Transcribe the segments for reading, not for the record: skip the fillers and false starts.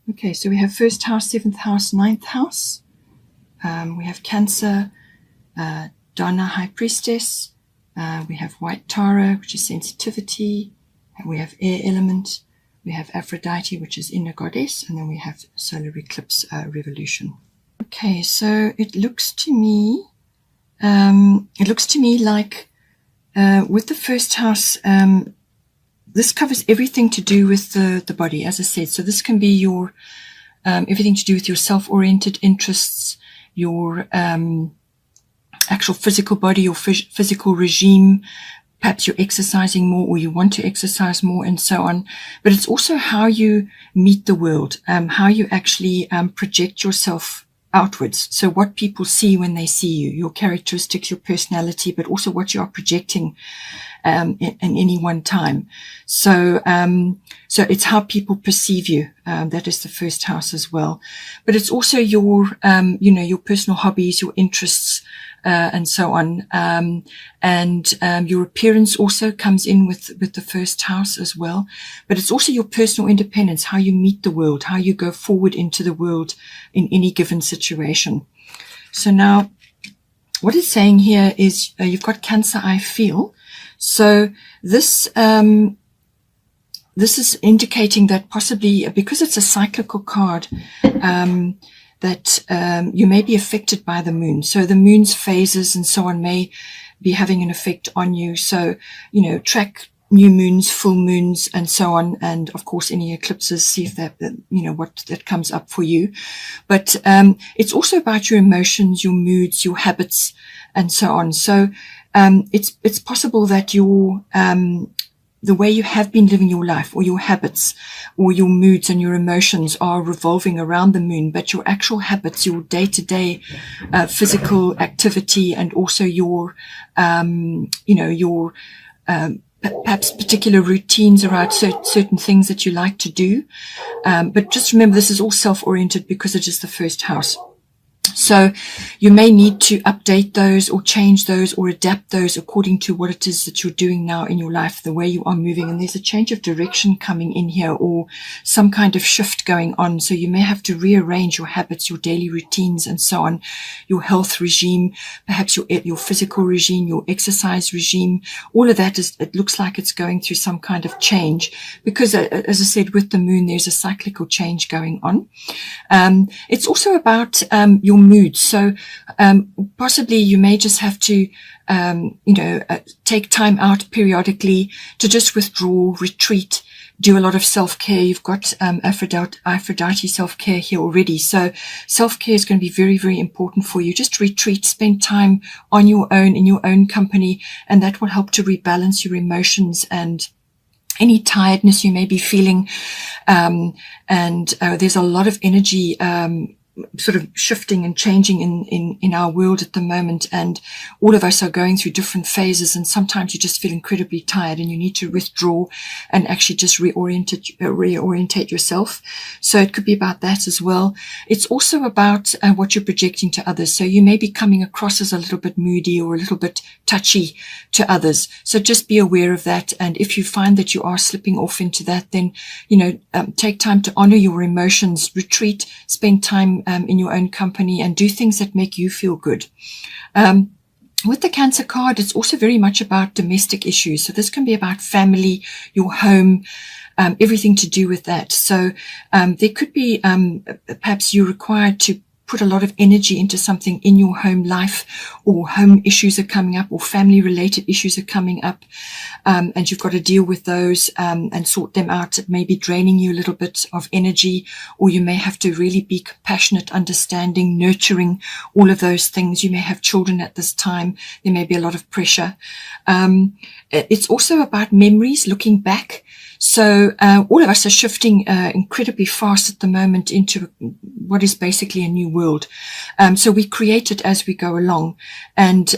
Okay, so we have first house, seventh house, ninth house. We have Cancer, Donna, High Priestess. We have White Tara, which is sensitivity. We have Air Element. We have Aphrodite, which is Inner Goddess. And then we have Solar Eclipse, Revolution. Okay, so it looks to me like with the first house, this covers everything to do with the body, as I said. So this can be your everything to do with your self-oriented interests, your actual physical body, your physical regime. Perhaps you're exercising more, or you want to exercise more, and so on. But it's also how you meet the world, how you actually project yourself outwards. So what people see when they see you, your characteristics, your personality, but also what you are projecting in any one time. So it's how people perceive you. That is the first house as well. But it's also your, your personal hobbies, your interests, and so on. Your appearance also comes in with the first house as well. But it's also your personal independence, how you meet the world, how you go forward into the world in any given situation. So now what it's saying here is you've got Cancer, I feel. So this is indicating that possibly, because it's a cyclical card, that you may be affected by the moon. So the moon's phases and so on may be having an effect on you. So, track new moons, full moons, and so on. And of course, any eclipses, see if that, what that comes up for you. But it's also about your emotions, your moods, your habits, and so on. So it's possible that your the way you have been living your life, or your habits, or your moods and your emotions are revolving around the moon, but your actual habits, your day-to-day physical activity, and also your perhaps particular routines around certain things that you like to do. But just remember, this is all self-oriented because it is the first house. So you may need to update those or change those or adapt those according to what it is that you're doing now in your life, the way you are moving. And there's a change of direction coming in here, or some kind of shift going on. So you may have to rearrange your habits, your daily routines, and so on, your health regime, perhaps your physical regime, your exercise regime. All of that it looks like it's going through some kind of change because, as I said, with the moon, there's a cyclical change going on. It's also about your mood. So possibly you may just have to take time out periodically to just withdraw, retreat, do a lot of self-care. You've got Aphrodite self-care here already. So self-care is going to be very, very important for you. Just retreat, spend time on your own, in your own company, and that will help to rebalance your emotions and any tiredness you may be feeling. There's a lot of energy sort of shifting and changing in our world at the moment, and all of us are going through different phases, and sometimes you just feel incredibly tired and you need to withdraw and actually just reorientate yourself. So it could be about that as well. It's also about what you're projecting to others. So you may be coming across as a little bit moody or a little bit touchy to others. So just be aware of that. And if you find that you are slipping off into that, then, take time to honor your emotions, retreat, spend time in your own company, and do things that make you feel good. With the Cancer card, it's also very much about domestic issues. So this can be about family, your home, everything to do with that. So there could be perhaps you're required to put a lot of energy into something in your home life, or home issues are coming up, or family related issues are coming up, and you've got to deal with those and sort them out. It may be draining you a little bit of energy, or you may have to really be compassionate, understanding, nurturing, all of those things. You may have children at this time. There may be a lot of pressure. It's also about memories, looking back. So all of us are shifting incredibly fast at the moment into what is basically a new world. So we create it as we go along. And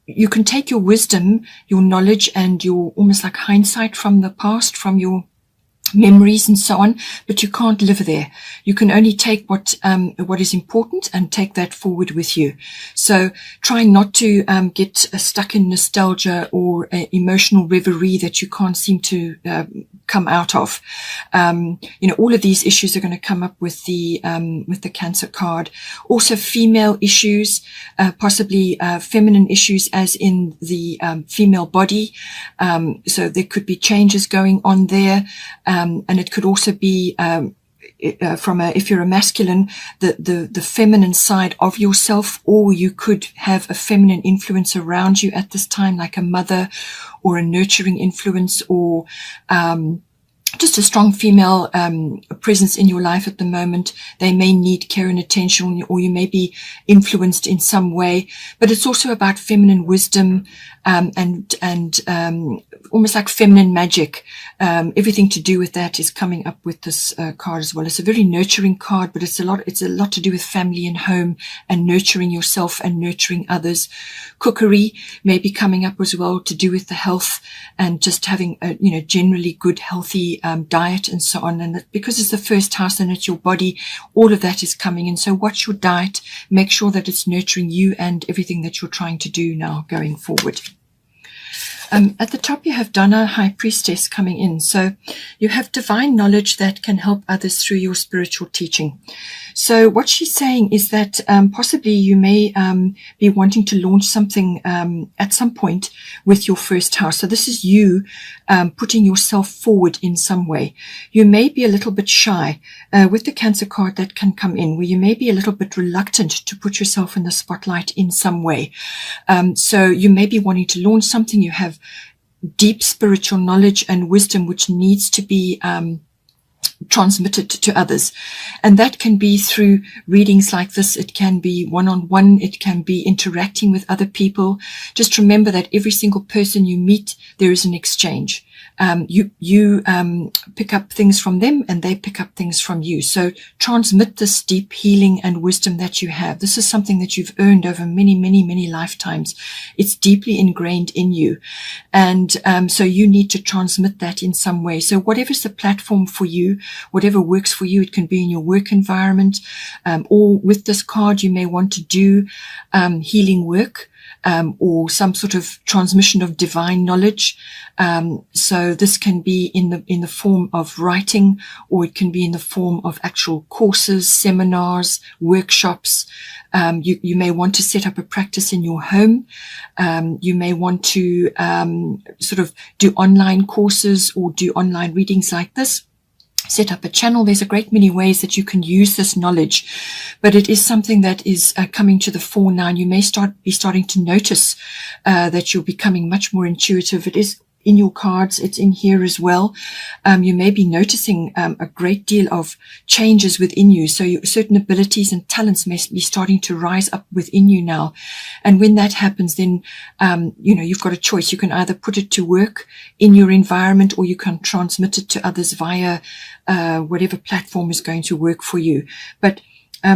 you can take your wisdom, your knowledge, and your almost like hindsight from the past, from your memories and so on, but you can't live there. You can only take what is important and take that forward with you. So try not to get stuck in nostalgia or emotional reverie that you can't seem to come out of. All of these issues are going to come up with the Cancer card. Also female issues, possibly feminine issues as in the female body. So there could be changes going on there. And it could also be if you're a masculine, the feminine side of yourself, or you could have a feminine influence around you at this time, like a mother or a nurturing influence, or just a strong female presence in your life at the moment. They may need care and attention, or you may be influenced in some way. But it's also about feminine wisdom and almost like feminine magic. Everything to do with that is coming up with this card as well. It's a very nurturing card, but it's a lot to do with family and home and nurturing yourself and nurturing others. Cookery may be coming up as well, to do with the health and just having a generally good, healthy diet and so on. And because it's the first house and it's your body, all of that is coming in. So watch your diet, make sure that it's nurturing you and everything that you're trying to do now going forward. At the top, you have Donna, High Priestess, coming in. So you have divine knowledge that can help others through your spiritual teaching. So what she's saying is that possibly you may be wanting to launch something at some point with your first house. So this is you putting yourself forward in some way. You may be a little bit shy with the Cancer card that can come in, where you may be a little bit reluctant to put yourself in the spotlight in some way. So you may be wanting to launch something. You have deep spiritual knowledge and wisdom which needs to be transmitted to others, and that can be through readings like this. It can be one-on-one, it can be interacting with other people. Just remember that every single person you meet, there is an exchange. You pick up things from them and they pick up things from you. So transmit this deep healing and wisdom that you have. This is something that you've earned over many, many, many lifetimes. It's deeply ingrained in you. And so you need to transmit that in some way. So whatever's the platform for you, whatever works for you, it can be in your work environment, or with this card, you may want to do healing work. Or some sort of transmission of divine knowledge. So this can be in the form of writing, or it can be in the form of actual courses, seminars, workshops. You may want to set up a practice in your home. You may want to sort of do online courses or do online readings like this. Set up a channel. There's a great many ways that you can use this knowledge, but it is something that is coming to the fore now. And you may be starting to notice that you're becoming much more intuitive. It is in your cards. It's in here as well. You may be noticing a great deal of changes within you. So certain abilities and talents may be starting to rise up within you now. And when that happens, then, you've got a choice. You can either put it to work in your environment, or you can transmit it to others via whatever platform is going to work for you. But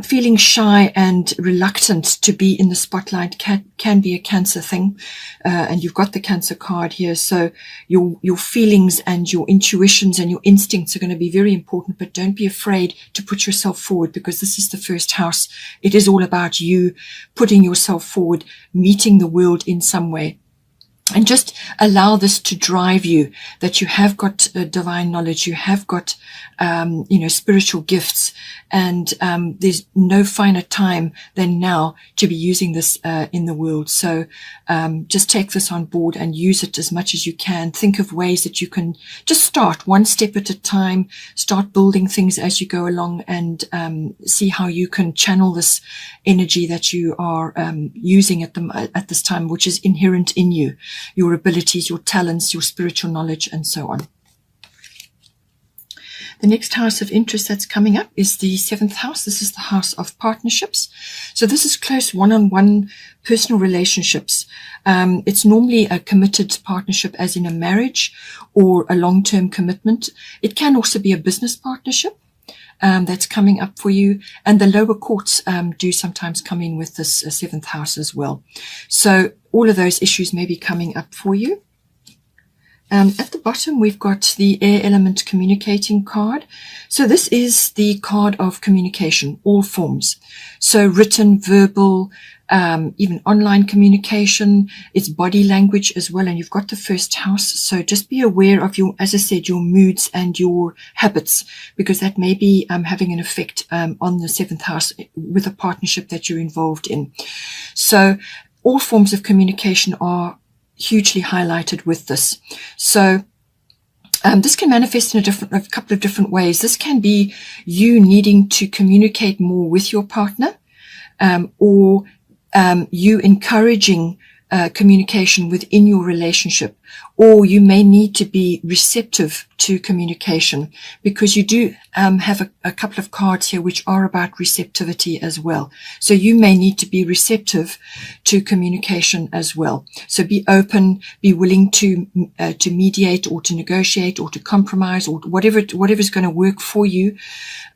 feeling shy and reluctant to be in the spotlight can be a Cancer thing. And you've got the Cancer card here. So your feelings and your intuitions and your instincts are going to be very important, but don't be afraid to put yourself forward, because this is the first house. It is all about you putting yourself forward, meeting the world in some way. And just allow this to drive you, that you have got divine knowledge, you have got, spiritual gifts, and there's no finer time than now to be using this in the world. So just take this on board and use it as much as you can. Think of ways that you can just start one step at a time, start building things as you go along, and see how you can channel this energy that you are using at this time, which is inherent in you. Your abilities, your talents, your spiritual knowledge, and so on. The next house of interest that's coming up is the 7th house. This is the house of partnerships. So this is close one-on-one personal relationships. It's normally a committed partnership, as in a marriage or a long-term commitment. It can also be a business partnership that's coming up for you. And the lower courts do sometimes come in with this 7th house as well. So all of those issues may be coming up for you. At the bottom, we've got the air element communicating card. So this is the card of communication, all forms. So written, verbal, even online communication. It's body language as well. And you've got the first house. So just be aware of your, as I said, your moods and your habits, because that may be having an effect on the seventh house with a partnership that you're involved in. So all forms of communication are hugely highlighted with this. So this can manifest in a couple of different ways. This can be you needing to communicate more with your partner, or you encouraging communication within your relationship, or you may need to be receptive to communication, because you do have a couple of cards here which are about receptivity as well. So you may need to be receptive to communication as well. So be open, be willing to mediate or to negotiate or to compromise or whatever is going to work for you,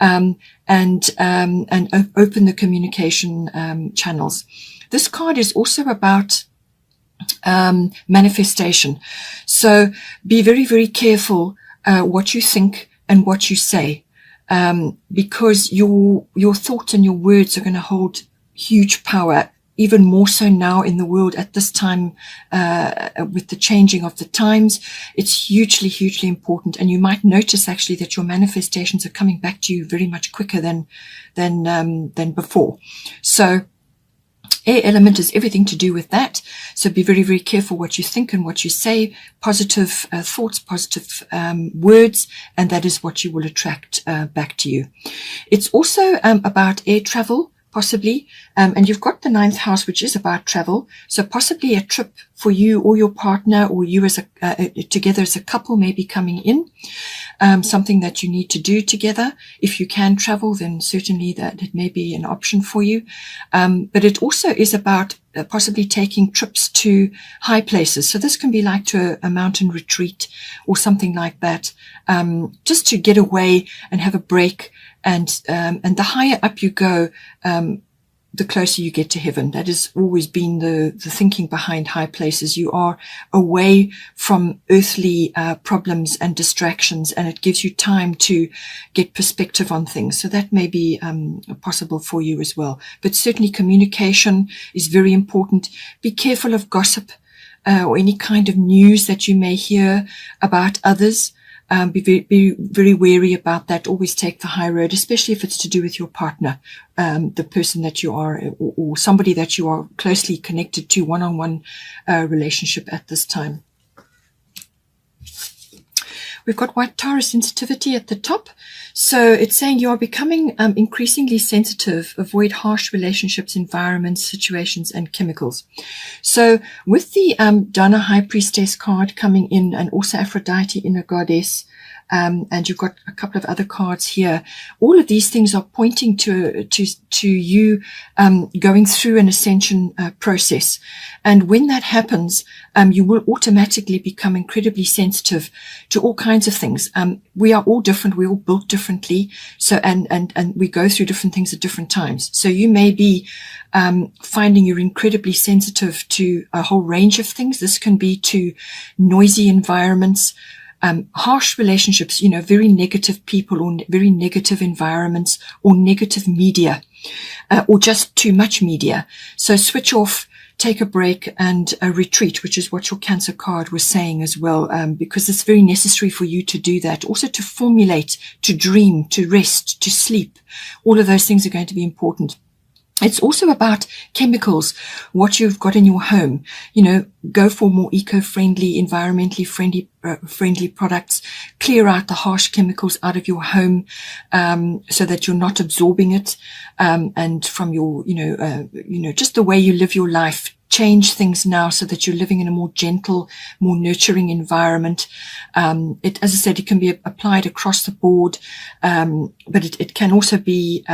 and open the communication channels. This card is also about manifestation. So be very, very careful what you think and what you say, because your thoughts and your words are going to hold huge power, even more so now in the world at this time, with the changing of the times. It's hugely, hugely important. And you might notice actually that your manifestations are coming back to you very much quicker than before. So air element is everything to do with that. So be very, very careful what you think and what you say. Positive thoughts, positive words, and that is what you will attract back to you. It's also about air travel, possibly. And you've got the ninth house, which is about travel. So possibly a trip for you or your partner, or you as together as a couple may be coming in. Something that you need to do together. If you can travel, then certainly that it may be an option for you. But it also is about possibly taking trips to high places. So this can be like to a mountain retreat or something like that, just to get away and have a break. And the higher up you go, the closer you get to heaven. That has always been the thinking behind high places. You are away from earthly problems and distractions, and it gives you time to get perspective on things. So that may be possible for you as well. But certainly communication is very important. Be careful of gossip or any kind of news that you may hear about others. Be very wary about that. Always take the high road, especially if it's to do with your partner, the person that you are, or somebody that you are closely connected to, one-on-one relationship at this time. We've got white Taurus sensitivity at the top. So it's saying you are becoming increasingly sensitive. Avoid harsh relationships, environments, situations, and chemicals. So with the Dana High Priestess card coming in, and also Aphrodite, Inner Goddess, and you've got a couple of other cards here. All of these things are pointing to you going through an ascension process. And when that happens, you will automatically become incredibly sensitive to all kinds of things. We are all different. We're all built differently. So, and we go through different things at different times. So you may be finding you're incredibly sensitive to a whole range of things. This can be to noisy environments, harsh relationships, very negative people, or very negative environments, or negative media, or just too much media. So switch off, take a break, and a retreat, which is what your Cancer card was saying as well, because it's very necessary for you to do that. Also to formulate, to dream, to rest, to sleep. All of those things are going to be important. It's also about chemicals, what you've got in your home. Go for more eco-friendly, environmentally friendly products. Clear out the harsh chemicals out of your home, so that you're not absorbing it. And from your, just the way you live your life, change things now so that you're living in a more gentle, more nurturing environment. As I said, it can be applied across the board, but it can also be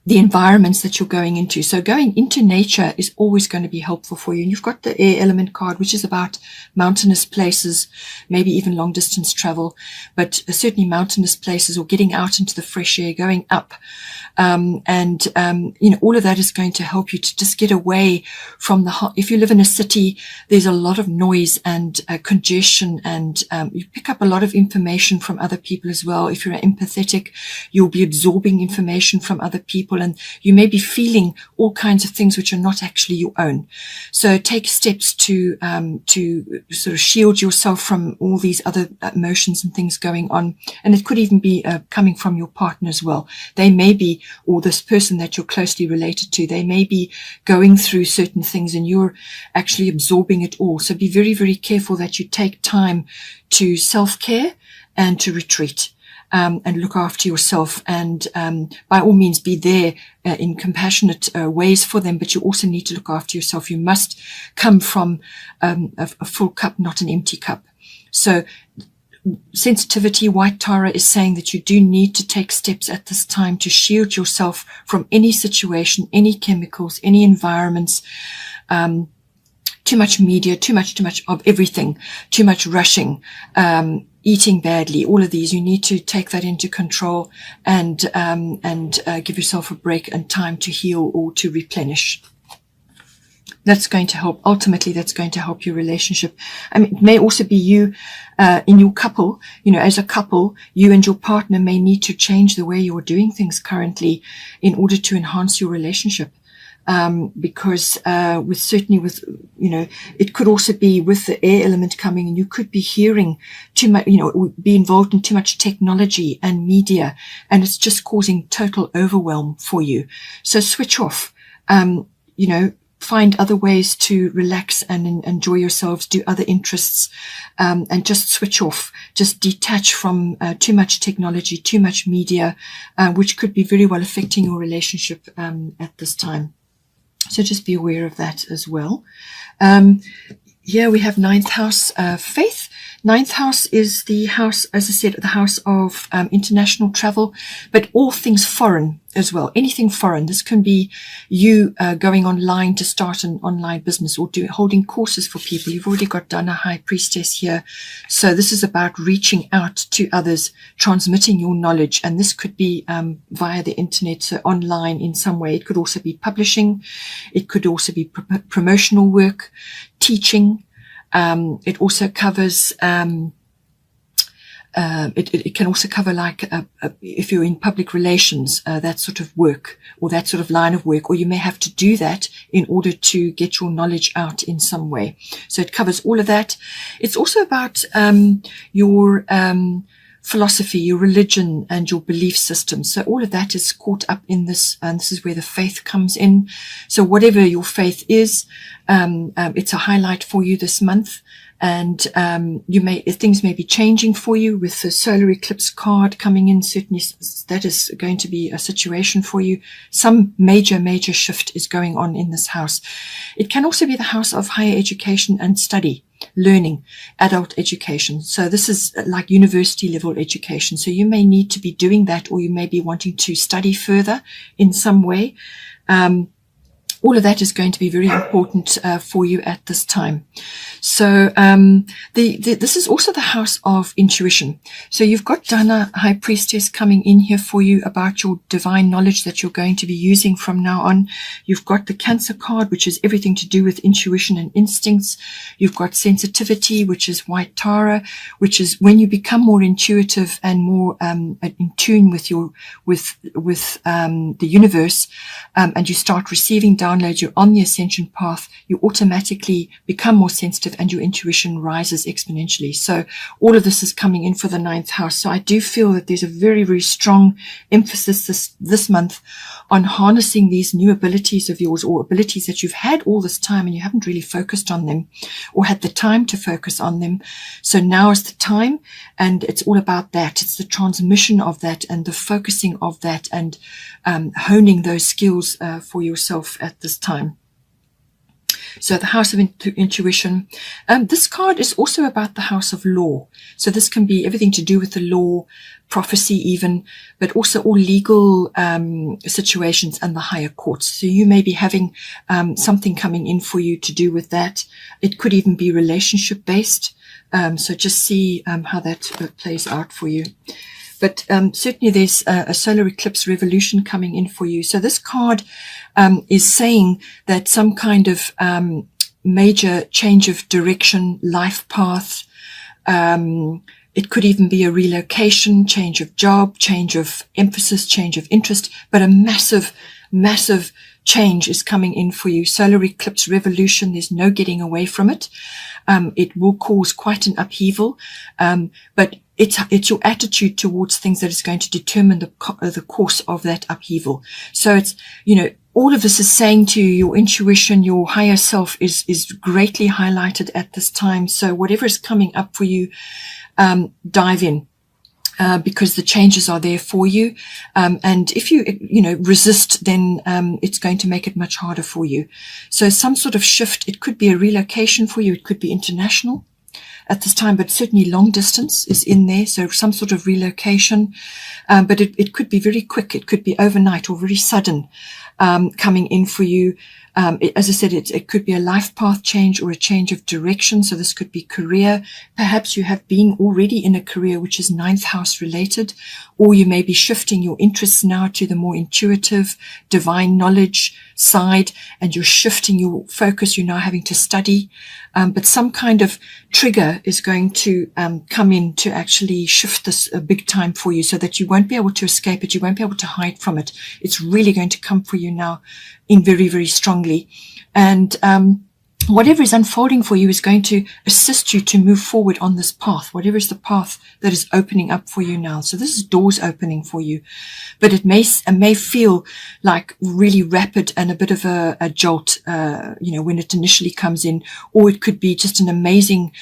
the environments that you're going into. So going into nature is always going to be helpful for you. And you've got the air element card, which is about mountainous places, maybe even long distance travel, but certainly mountainous places, or getting out into the fresh air, going up. All of that is going to help you to just get away from if you live in a city, there's a lot of noise and congestion, and you pick up a lot of information from other people as well. If you're empathetic, you'll be absorbing information from other people. people, and you may be feeling all kinds of things which are not actually your own. So take steps to sort of shield yourself from all these other emotions and things going on. And it could even be coming from your partner as well. They may be, or this person that you're closely related to, they may be going through certain things and you're actually absorbing it all. So be very, very careful that you take time to self-care and to retreat. And look after yourself, and by all means be there in compassionate ways for them, but you also need to look after yourself. You must come from a full cup, not an empty cup. So sensitivity, White Tara is saying that you do need to take steps at this time to shield yourself from any situation, any chemicals, any environments, too much media, too much of everything, too much rushing, eating badly, all of these. You need to take that into control and give yourself a break and time to heal or to replenish. That's going to help. Ultimately, that's going to help your relationship. I mean, it may also be you, in your couple, as a couple, you and your partner may need to change the way you're doing things currently in order to enhance your relationship. Because it could also be with the air element coming, and you could be hearing too much, be involved in too much technology and media, and it's just causing total overwhelm for you. So switch off, find other ways to relax and enjoy yourselves, do other interests, and just switch off, just detach from too much technology, too much media, which could be very well affecting your relationship at this time. So just be aware of that as well. Here we have ninth house, faith. Ninth house is the house, as I said, the house of international travel, but all things foreign as well. Anything foreign. This can be you going online to start an online business, or holding courses for people. You've already got Dana High Priestess here. So this is about reaching out to others, transmitting your knowledge. And this could be via the internet, so online in some way. It could also be publishing. It could also be promotional work, teaching. It also covers, it can also cover like, if you're in public relations, that sort of work or that sort of line of work, or you may have to do that in order to get your knowledge out in some way. So it covers all of that. It's also about, your, philosophy, your religion, and your belief system. So all of that is caught up in this, and this is where the faith comes in. So whatever your faith is, it's a highlight for you this month. And things may be changing for you with the solar eclipse card coming in. Certainly that is going to be a situation for you. Some major shift is going on in this house. It can also be the house of higher education and study, learning, adult education. So this is like university level education. So you may need to be doing that, or you may be wanting to study further in some way. All of that is going to be very important for you at this time. So this is also the house of intuition. So you've got Dana High Priestess coming in here for you about your divine knowledge that you're going to be using from now on. You've got the Cancer card, which is everything to do with intuition and instincts. You've got sensitivity, which is White Tara, which is when you become more intuitive and more in tune with the universe, and you start receiving downloads, you're on the ascension path, you automatically become more sensitive and your intuition rises exponentially. So all of this is coming in for the ninth house. So I do feel that there's a very, very strong emphasis this month on harnessing these new abilities of yours, or abilities that you've had all this time and you haven't really focused on them or had the time to focus on them. So now is the time, and it's all about that. It's the transmission of that and the focusing of that, and honing those skills for yourself at this time. So the house of intuition. This card is also about the house of law. So this can be everything to do with the law, prophecy even, but also all legal situations and the higher courts. So you may be having something coming in for you to do with that. It could even be relationship based. So just see how that plays out for you. But certainly there's a solar eclipse revolution coming in for you. So this card is saying that some kind of major change of direction, life path, It could even be a relocation, change of job, change of emphasis, change of interest, but a massive, massive change is coming in for you. Solar eclipse revolution, there's no getting away from it. It will cause quite an upheaval, but it's your attitude towards things that is going to determine the course of that upheaval. So it's, all of this is saying to you, your intuition, your higher self is greatly highlighted at this time. So whatever is coming up for you, dive in. Because the changes are there for you. And if you, resist, then it's going to make it much harder for you. So some sort of shift, it could be a relocation for you. It could be international at this time, but certainly long distance is in there. So some sort of relocation. But it could be very quick. It could be overnight or very sudden coming in for you. As I said, it could be a life path change or a change of direction. So this could be career. Perhaps you have been already in a career which is 9th house related, or you may be shifting your interests now to the more intuitive, divine knowledge side, and you're shifting your focus. You're now having to study. But some kind of trigger is going to come in to actually shift this big time for you, so that you won't be able to escape it. You won't be able to hide from it. It's really going to come for you now in very, very strongly. And whatever is unfolding for you is going to assist you to move forward on this path, whatever is the path that is opening up for you now. So this is doors opening for you, but it may feel like really rapid and a bit of a jolt, when it initially comes in, or it could be just an amazing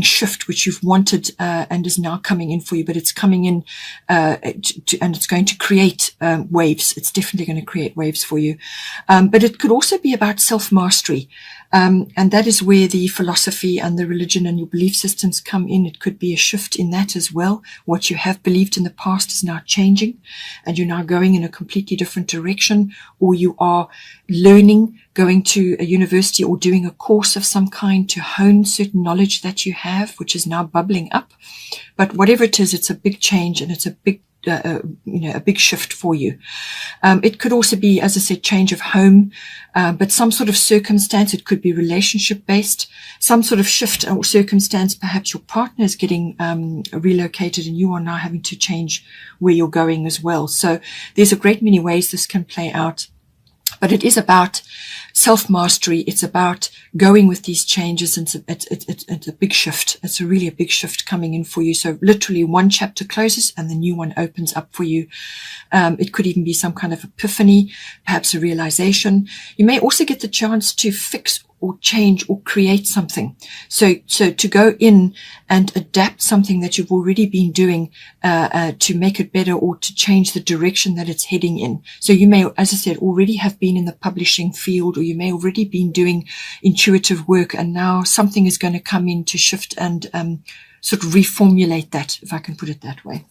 shift which you've wanted and is now coming in for you, but it's coming in and it's going to create waves. It's definitely going to create waves for you. But it could also be about self-mastery. And that is where the philosophy and the religion and your belief systems come in. It could be a shift in that as well. What you have believed in the past is now changing, and you're now going in a completely different direction, or you are learning, going to a university or doing a course of some kind to hone certain knowledge that you have, which is now bubbling up. But whatever it is, it's a big change, and it's a big a big shift for you. It could also be, as I said, change of home, but some sort of circumstance. It could be relationship based, some sort of shift or circumstance. Perhaps your partner is getting relocated and you are now having to change where you're going as well. So there's a great many ways this can play out. But it is about self-mastery. It's about going with these changes, and it's a big shift. It's really a big shift coming in for you. So literally one chapter closes and the new one opens up for you. It could even be some kind of epiphany, perhaps a realization. You may also get the chance to fix or change or create something. So to go in and adapt something that you've already been doing, to make it better or to change the direction that it's heading in. So you may, as I said, already have been in the publishing field, or you may already been doing intuitive work, and now something is going to come in to shift and, sort of reformulate that, if I can put it that way.